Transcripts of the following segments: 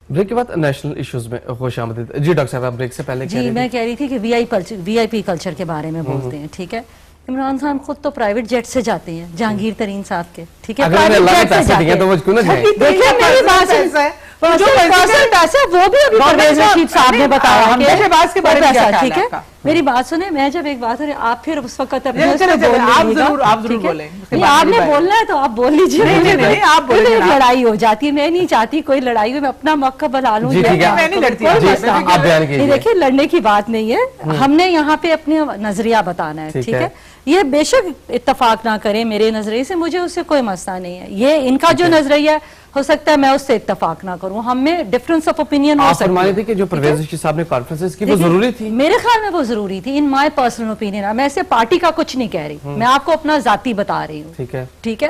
Break کے بعد national issues میں خوش آمدید. جی ڈاکٹر صاحب آپ بریک سے پہلے جی میں کہہ رہی تھی کہ وی آئی پی کلچر کے بارے میں بولتے ہیں. ٹھیک ہے, عمران خان خود تو پرائیویٹ جیٹ سے جاتے ہیں جہانگیر ترین صاحب کے. ٹھیک ہے, اگر اللہ نے پیسے دیے تو وہ کیوں نہ جائیں. دیکھیں میری بات ہے پیسہ وہ بھی ابھی پرویز رشید صاحب نے بتایا کہ پیسہ. ٹھیک ہے, میری بات سنیں, میں جب ایک بات ہو رہی آپ پھر اس وقت آپ ضرور بولیں. آپ نے بولنا ہے تو آپ بول لیجیے. لڑائی ہو جاتی ہے, میں نہیں چاہتی کوئی لڑائی ہو, میں اپنا موقع بنا لوں. دیکھیے لڑنے کی بات نہیں ہے, ہم نے یہاں پہ اپنے نظریہ بتانا ہے. ٹھیک ہے, یہ بے شک اتفاق نہ کریں میرے نظریے سے, مجھے اس سے کوئی مسئلہ نہیں ہے. یہ ان کا جو نظریہ ہے ہو سکتا ہے میں اس سے اتفاق نہ کروں, ہم میں ڈفرنس آف اوپینین ہو سکتا ہے. کہ جو پرویز رشید صاحب نے کانفرنس کی وہ ضروری تھی, میرے خیال میں وہ ضروری تھی ان مائی پرسنل اوپینین. میں اسے پارٹی کا کچھ نہیں کہہ رہی, میں آپ کو اپنا ذاتی بتا رہی ہوں. ٹھیک ہے,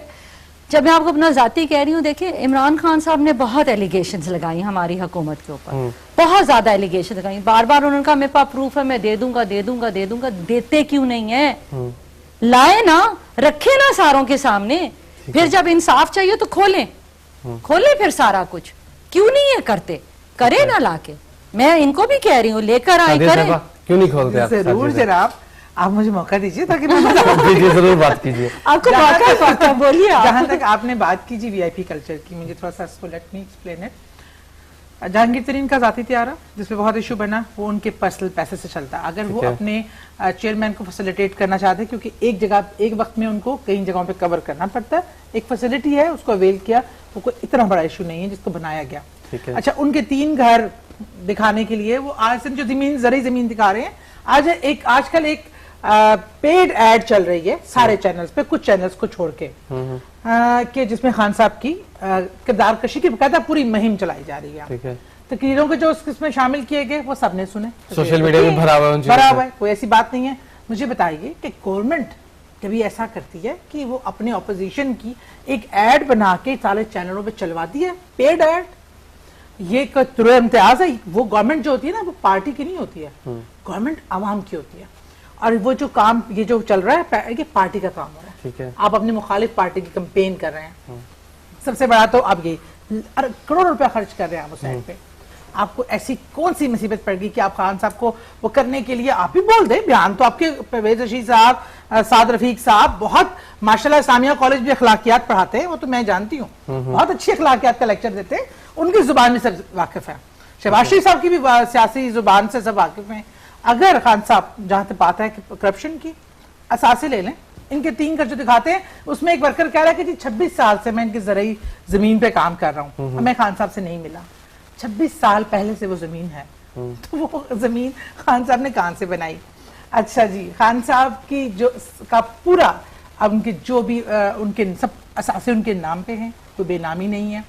جب میں آپ کو اپنا ذاتی کہہ رہی ہوں, دیکھیں عمران خان صاحب نے بہت ایلیگیشنز لگائی ہماری حکومت کے اوپر, بہت زیادہ ایلیگیشن لگائی. بار بار انہوں نے کہا میرے پاس پروف ہے, میں دے دوں گا. دیتے کیوں نہیں ہے؟ لائے نا, رکھے نا ساروں کے سامنے. پھر جب انصاف چاہیے تو کھولیں پھر سارا کچھ. کیوں نہیں ہے کرتے, کرے نا لا کے. میں ان کو بھی کہہ رہی ہوں لے کر آئیں, کریں. کیوں نہیں کھولتے آپ؟ ضرور جناب, آپ مجھے موقع دیجیے تاکہ میں ضرور بات کیجیے. آپ کو موقع بولیے. جہاں تک آپ نے بات کی جی وی آئی پی کلچر کی, مجھے تھوڑا سا اس کو let me explain it. Jahangir Tareen کا ذاتی طیارہ جس پہ بہت ایشو بنا, وہ ان کے پرسنل پیسے سے چلتا. اگر وہ اپنے چیئرمین کو فیسیلیٹیٹ کرنا چاہتے ہیں, کیونکہ ایک جگہ ایک وقت میں ان کو کئی جگہوں پہ کور کرنا پڑتا ہے, ایک فیسیلٹی ہے اس کو اویل کیا, وہ کوئی اتنا بڑا ایشو نہیں ہے جس کو بنایا گیا. اچھا, ان کے 3 گھر دکھانے کے لیے وہ آج سے جو زرعی زمین دکھا رہے ہیں, آج کل ایک پیڈ ایڈ چل رہی ہے سارے چینلز پہ, کچھ چینلز کو چھوڑ کے, کہ جس میں خان صاحب کی کردار کشی کی باقاعدہ پوری مہم چلائی جا رہی ہے. تقریروں کے جو اس میں شامل کیے گئے وہ سب نے سنے, سوشل میڈیا میں بھرا ہوا ہے, کوئی ایسی بات نہیں ہے. مجھے بتائیے کہ گورنمنٹ کبھی ایسا کرتی ہے کہ وہ اپنے اپوزیشن کی ایک ایڈ بنا کے سارے چینلوں پہ چلواتی ہے, پیڈ ایڈ؟ یہ طرح امتیاز ہے. وہ گورنمنٹ جو ہوتی ہے نا, وہ پارٹی کی نہیں ہوتی ہے, گورنمنٹ عوام کی ہوتی ہے. اور وہ جو کام یہ جو چل رہا ہے یہ پارٹی کا کام ہو رہا ہے. آپ اپنی مخالف پارٹی کی کمپین کر رہے ہیں, سب سے بڑا تو آپ یہ کروڑوں روپے خرچ کر رہے ہیں آپ اس سائڈ پہ. آپ کو ایسی کون سی مصیبت پڑ گئی کہ آپ خان صاحب کو وہ کرنے کے لیے آپ ہی بول دیں بیان؟ تو آپ کے پرویز رشید صاحب, سعد رفیق صاحب بہت ماشاءاللہ اسلامیہ کالج بھی اخلاقیات پڑھاتے ہیں, وہ تو میں جانتی ہوں, بہت اچھی اخلاقیات کا لیکچر دیتے ہیں, ان کی زبان میں سب واقف ہیں. شہباز شریف صاحب کی بھی سیاسی زبان سے سب واقف ہیں. اگر خان صاحب جہاں تک بات ہے کہ کرپشن کی اثاثے لے لیں, ان کے 3 گھر جو دکھاتے ہیں اس میں ایک ورکر کہہ رہا ہے کہ جی 26 سال سے میں ان کی زرعی زمین پہ کام کر رہا ہوں, ہمیں خان صاحب سے نہیں ملا. 26 سال پہلے سے وہ زمین ہے, تو وہ زمین خان صاحب نے کہاں سے بنائی؟ اچھا جی, خان صاحب کی جو کا پورا ان کے جو بھی ان کے سب اثاثے ان کے نام پہ ہیں, کوئی بے نامی نہیں ہے.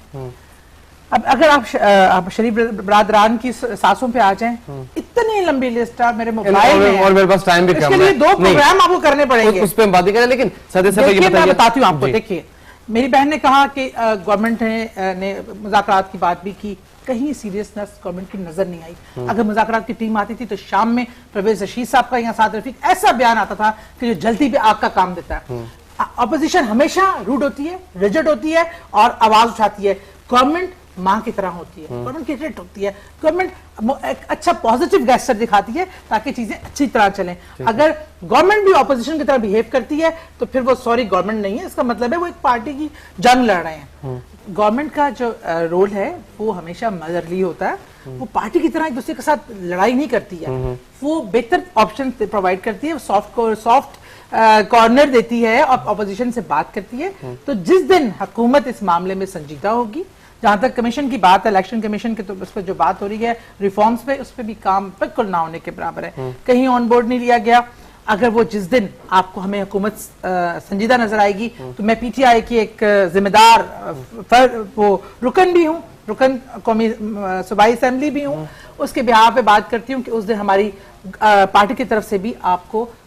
اب اگر آپ شریف برادران کی ساسوں پہ آ جائیں, اتنی لمبی لسٹ ہے میرے موبائل میں, اور میرے پاس ٹائم بھی کم ہے, اس کے لیے 2 پروگرام آپ کو کرنے پڑیں گے, اس پہ ہم باتیں کریں. لیکن میں بتاتی ہوں آپ کو. دیکھیے میری بہن نے کہا کہ گورنمنٹ نے مذاکرات کی بات بھی کی, کہیں سیریسنس گورنمنٹ کی نظر نہیں آئی. اگر مذاکرات کی ٹیم آتی تھی تو شام میں پرویز رشید صاحب کا یا سعد رفیق ایسا بیان آتا تھا کہ جو جلدی پہ آگ کا کام دیتا ہے. اپوزیشن ہمیشہ روڈ ہوتی ہے, ریجڈ ہوتی ہے اور آواز اٹھاتی ہے. گورنمنٹ ماں کی طرح ہوتی ہے, گورنمنٹ کریٹ ہوتی ہے, گورنمنٹ ایک اچھا پازیٹیو گیسچر دکھاتی ہے تاکہ چیزیں اچھی طرح چلیں. اگر گورنمنٹ بھی اپوزیشن کی طرح بیہیو کرتی ہے تو پھر وہ سوری گورنمنٹ نہیں ہے, اس کا مطلب ہے وہ ایک پارٹی کی جنگ لڑ رہے ہیں. گورنمنٹ کا جو رول ہے وہ ہمیشہ مدرلی ہوتا ہے, وہ پارٹی کی طرح ایک دوسرے کے ساتھ لڑائی نہیں کرتی ہے, وہ بہتر آپشن پرووائڈ کرتی ہے, سافٹ کارنر دیتی ہے اور اپوزیشن سے بات کرتی ہے. تو جس دن حکومت اس معاملے میں سنجیدہ ہوگی, جہاں تک کمیشن کی بات ہے, الیکشن کمیشن کے تو اس پہ جو بات ہو رہی ہے ریفارمز پہ, اس پہ بھی کام بالکل نہ ہونے کے برابر ہے, کہیں آن بورڈ نہیں لیا گیا. اگر وہ جس دن آپ کو ہمیں حکومت سنجیدہ نظر آئے گی تو میں پی ٹی آئی کی ایک ذمہ دار وہ رکن بھی ہوں, رکن قومی صوبائی اسمبلی بھی ہوں, اس کے بہاف پہ بات کرتی ہوں کہ اس دن ہماری پارٹی کی طرف سے بھی آپ کو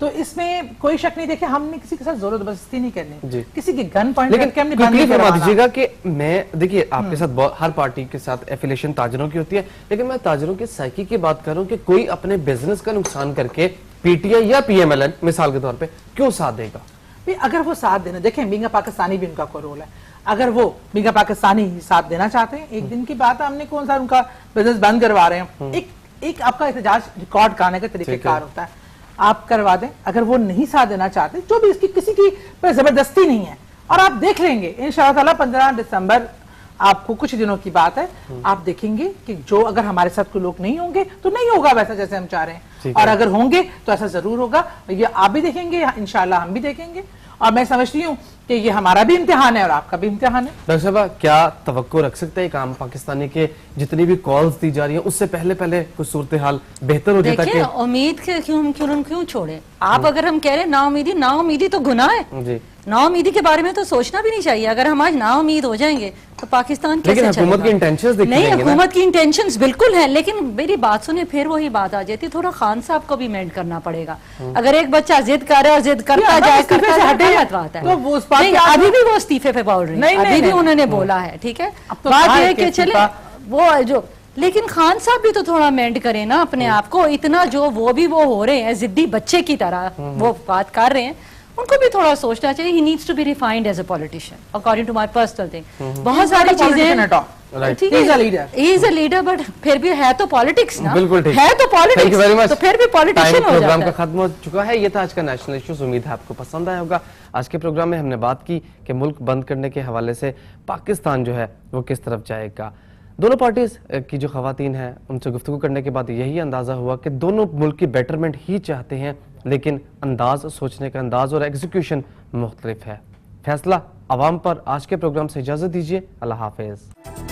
تو اس میں کوئی شک نہیں. دیکھیں ہم نے کسی کے ساتھ زور و زبردستی نہیں کرنی, جی. کسی کے گن پوائنٹ لیکن کر کے ہم نے quickly بند نہیں فرما کروانا. دیجیے گا کہ میں دیکھیے آپ کے ساتھ ہر پارٹی کے ساتھ ایفیلیشن تاجروں کی ہوتی ہے, لیکن میں تاجروں کے سائیکی کی بات کر رہا ہوں کہ کوئی اپنے بزنس کا نقصان کر کے پی ٹی آئی یا پی ایم ایل این مثال کے طور پہ کیوں ساتھ دے گا؟ اگر وہ ساتھ دینا, دیکھیں بینگا پاکستانی بھی ان کا کوئی رول ہے, اگر وہ بینگا پاکستانی ہی ساتھ دینا چاہتے ہیں, ایک دن کی بات ہے, ہم نے کون سا ان کا بزنس بند کروا رہے ہیں, ایک آپ کا احتجاج ریکارڈ کرانے کا طریقہ کار ہوتا ہے, آپ کروا دیں. اگر وہ نہیں ساتھ دینا چاہتے, جو بھی اس کی کسی کی زبردستی نہیں ہے, اور آپ دیکھ لیں گے انشاءاللہ تعالیٰ 15 دسمبر آپ کو کچھ دنوں کی بات ہے, آپ دیکھیں گے کہ جو اگر ہمارے ساتھ کوئی لوگ نہیں ہوں گے تو نہیں ہوگا ویسا جیسے ہم چاہ رہے ہیں, اور اگر ہوں گے تو ایسا ضرور ہوگا. یہ آپ بھی دیکھیں گے, انشاءاللہ ہم بھی دیکھیں گے, اور میں سمجھتی ہوں کہ یہ ہمارا بھی امتحان ہے اور آپ کا بھی امتحان ہے. ڈاکٹر صاحب کیا توقع رکھ سکتے ہیں ایک عام پاکستانی کے جتنی بھی کالز دی جا رہی ہیں اس سے پہلے کچھ صورتحال بہتر ہو جاتا ہے؟ دیکھیں امید کے کیوں چھوڑیں آپ. اگر ہم کہہ رہے ہیں نا امیدی تو گناہ ہے. جی, نا امیدی کے بارے میں تو سوچنا بھی نہیں چاہیے. اگر ہم آج نا امید ہو جائیں گے تو پاکستان کیسے چلے گا؟ حکومت کی انٹینشنز دیکھی نہیں, جائیں گے نا. حکومت کی انٹینشنز بالکل ہیں, لیکن میری بات سنیں, پھر وہی بات آ جاتی, تھوڑا خان صاحب کو بھی مینٹ کرنا پڑے گا. اگر ایک بچہ ضد کر رہا ہے اور ضد کرتا جائے غلط بات ہے. ابھی بھی وہ استعفے پہ بول رہے ہیں, ابھی بھی انہوں نے بولا ہے, ٹھیک ہے, بات یہ کہ چلے وہ جو, لیکن خان صاحب بھی تو تھوڑا مینڈ کریں نا اپنے آپ کو. اتنا جو وہ ہو رہے ہیں ضدی بچے کی طرح وہ بات کر رہے ہیں, ان کو بھی تھوڑا سوچنا چاہیے. He needs to be refined as a politician according to my personal thing. بہت ساری چیزیں He is a leader but پھر بھی ہے تو پالیٹکس نا, ہے تو پالیٹکس, تو پھر بھی پالیٹیشین ہو جاتا ہے. پروگرام کا ختم ہو چکا ہے. یہ تھا آج کا نیشنل ایشوز. امید ہے آپ کو پسند آیا ہوگا. آج کے پروگرام میں ہم نے بات کی کہ ملک بند کرنے کے حوالے سے پاکستان جو ہے وہ کس طرف جائے گا. دونوں پارٹیز کی جو خواتین ہیں ان سے گفتگو کرنے کے بعد یہی اندازہ ہوا کہ دونوں ملک کی بیٹرمنٹ ہی چاہتے ہیں, لیکن انداز, سوچنے کا انداز اور ایگزیکیوشن مختلف ہے. فیصلہ عوام پر. آج کے پروگرام سے اجازت دیجیے. اللہ حافظ.